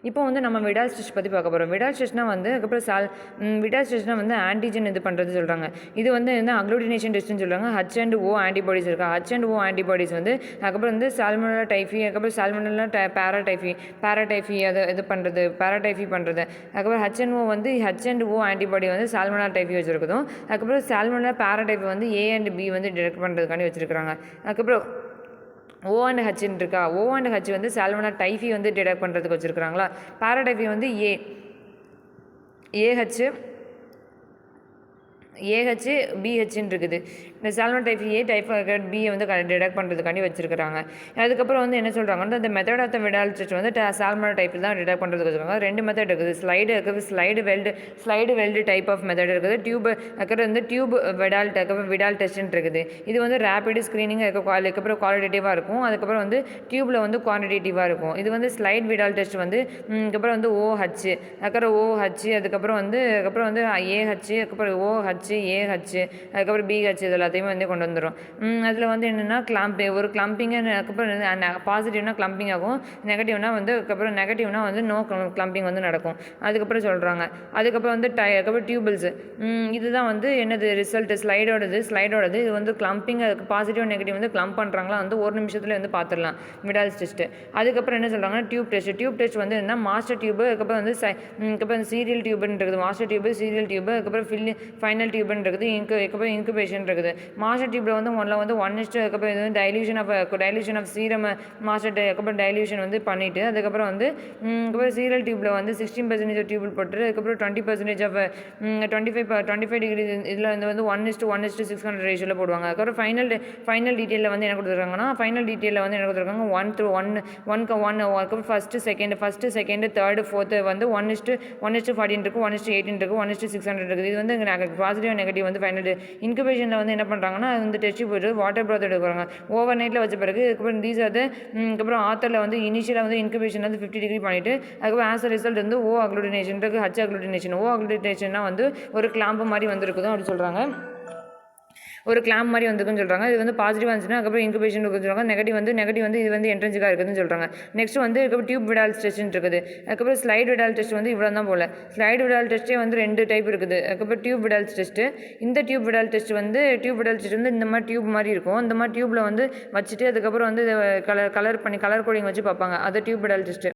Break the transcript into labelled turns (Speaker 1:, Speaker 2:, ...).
Speaker 1: இப்போ வந்து நம்ம விடால் ஸ்டிச் பற்றி பார்க்க போகிறோம். விடால் ஸ்டிச்னா வந்து அதுக்கப்புறம் விடால் ஸ்டிச்னா வந்து ஆன்டிஜன் இது பண்ணுறது சொல்கிறாங்க. இது வந்து என்ன அக்ளூடினேஷன் டெஸ்ட்னு சொல்கிறாங்க. H and O ஆன்டிபாடிஸ் இருக்கா. H and O ஆன்டிபாடிஸ் வந்து அதுக்கப்புறம் வந்து சால்மோனெல்லா டைஃபி, அதுக்கப்புறம் சால்மோனெல்லா பேராடைஃபி அதை இது பண்ணுறது, பேராடைஃபி பண்ணுறது. அதுக்கப்புறம் H and O வந்து H and O ஆன்டிபாடி வந்து சால்மோனெல்லா டைஃபி வச்சுருக்கதும், அதுக்கப்புறம் சால்மோனெல்லா பேராடைஃபி வந்து A and B வந்து டிடெக்ட் பண்ணுறதுக்காண்டி வச்சுருக்காங்க. அதுக்கப்புறம் O and H இருக்கா. O and H வந்து சால்மோனெல்லா டைஃபி வந்து டிடெக்ட் பண்ணுறதுக்கு வச்சுருக்காங்களா. பேராடைஃபி வந்து AH BHன்னு இருக்குது. இந்த சால்மோனெல்லா டைஃபி டைஃபாய்டு B வந்து டிடெக்ட் பண்ணுறதுக்காண்டி வச்சிருக்காங்க. அதுக்கப்புறம் வந்து என்ன சொல்கிறாங்கன்னா இந்த method of the Widal stitch வந்து சால்மோனெல்லா டைஃப் தான் டிடெக்ட் பண்ணுறதுக்கு வச்சுருக்காங்க. 2 மெத்தட் இருக்குது. ஸ்லைடு இருக்குது, slide well type of method இருக்குது. அதுக்கப்புறம் வந்து டியூப் விடால் டெஸ்ட்னு இருக்குது. இது வந்து ரேபிட் ஸ்க்ரீனிங் அதுக்கப்புறம் குவாலிட்டேட்டிவாக இருக்கும். அதுக்கப்புறம் வந்து டியூப்பில் வந்து குவான்டிடேட்டிவாக இருக்கும். இது வந்து ஸ்லைட் விடால் டெஸ்ட் வந்து அதுக்கப்புறம் வந்து OH, அதுக்கப்புறம் OH, அதுக்கப்புறம் வந்து AH, அதுக்கப்புறம் OH, AH, அதுக்கப்புறம் BH இது எல்லாத்தையுமே வந்து கொண்டு வந்துடும். அதில் வந்து என்னென்னா ஒரு கிளம்பிங்கு, அதுக்கப்புறம் பாசிட்டிவ்னா கிளம்பிங் ஆகும், நெகட்டிவ்னா வந்து அதுக்கப்புறம் நெகட்டிவ்னா வந்து நோ கிளம்பிங் வந்து நடக்கும். அதுக்கப்புறம் சொல்கிறாங்க. அதுக்கப்புறம் வந்து அதுக்கப்புறம் டியூபிள்ஸ். இதுதான் வந்து என்னது ரிசல்ட் ஸ்லைடோடது. இது வந்து கிளம்பிங், அதுக்கு பாசிட்டிவ் நெகட்டிவ் வந்து கிளம்ப் பண்ணுறாங்களா வந்து ஒரு நிமிஷத்துல வந்து பார்த்துடலாம் விடால் டெஸ்ட்டு. அதுக்கப்புறம் என்ன சொல்கிறாங்கன்னா டியூப் டெஸ்ட் வந்து என்ன மாஸ்டர் டியூப், அதுக்கப்புறம் வந்து அதுக்கப்புறம் சீரியல் டியூப்னு இருக்குது. மாஸ்டர் டியூப், சீரியல் டியூப், அதுக்கப்புறம் ஃபைனல் டியூப்னு இருக்குது. அதுக்கப்புறம் இன்குபேஷன் இருக்குது. மாஸ்டர் டியூப்ல வந்து முதல்ல வந்து 1:, அதுக்கப்புறம் இது வந்து டைல்யூஷன் ஆஃப் சீரம் அதுக்கப்புறம் டைல்யூஷன் வந்து பண்ணிவிட்டு, அதுக்கப்புறம் வந்து அதுக்கப்புறம் சீரியல் டியூப்ல வந்து 16% டியூபிள் போட்டு, அதுக்கப்புறம் 20% ஆஃப் 25 டிகிரி இதில் வந்து 1:600 ரேஷியோவில் போடுவாங்க. அதுக்கப்புறம் ஃபைனல் டீட்டெயிலில் வந்து என்ன கொடுத்துருக்காங்கன்னா 1:1, அதுக்கப்புறம் ஃபஸ்ட்டு செகண்ட் தேர்டு ஃபோர்த்து வந்து 1:14 இருக்குது, 1:18 இருக்குது, 1:600 இருக்குது. இது வந்து பாசிட்டிவ் நெகட்டிவ் வந்து ஃபைனல். இன்குபேஷனில் வந்து என்ன பண்ணுறாங்கன்னா வந்து டெஸ்ட் போட்டு வாட்டர் ப்ராத் எடுக்கிறாங்க. ஓவர் நைட்டில் வச்ச பிறகு அதுக்கப்புறம் அதுக்கப்புறம் ஆத்தரில் வந்து இனிஷியலாக வந்து இன்குபேஷன் வந்து 50 டிகிரி பண்ணிவிட்டு, அதுக்கப்புறம் ஆஸ் ரிசல்ட் வந்து O அக்ளூடினேஷன் இருக்குது, H அக்ளூடினேஷன். O அக்ளூடினேஷன்னா வந்து ஒரு கிளாம்பு மாதிரி வந்துருக்குதும் அப்படி சொல்கிறாங்க. ஒரு கிளாம் மாதிரி வந்துருக்குன்னு சொல்கிறாங்க. இது வந்து பாசிட்டிவாக இருந்துச்சுன்னா அதுக்கப்புறம் இன்குபேஷன் இருக்குன்னு சொல்கிறாங்க. நெகட்டிவ் வந்து இது வந்து என்ட்ரன்ஸுக்காக இருக்குதுன்னு சொல்கிறாங்க. நெக்ஸ்ட் வந்து அதுக்கப்புறம் டியூப் விடால் டெஸ்ட்னு இருக்குது. அதுக்கப்புறம் ஸ்லைடு விடால் டெஸ்ட் வந்து இவ்வளோ தான் போல். ஸ்லைடு விடால் டெஸ்ட்டே வந்து 2 டைப் இருக்குது. அதுக்கப்புறம் டியூப் விடால் டெஸ்ட்டு. இந்த டியூப் விடால் டெஸ்ட் வந்து இந்த மாதிரி டியூப் மாதிரி இருக்கும். இந்த மாதிரி டியூப்பில் வந்து வச்சுட்டு அதுக்கப்புறம் வந்து கலர் கோடிங் வச்சு பார்ப்பாங்க. அது டியூப் விடால் டெஸ்ட்டு.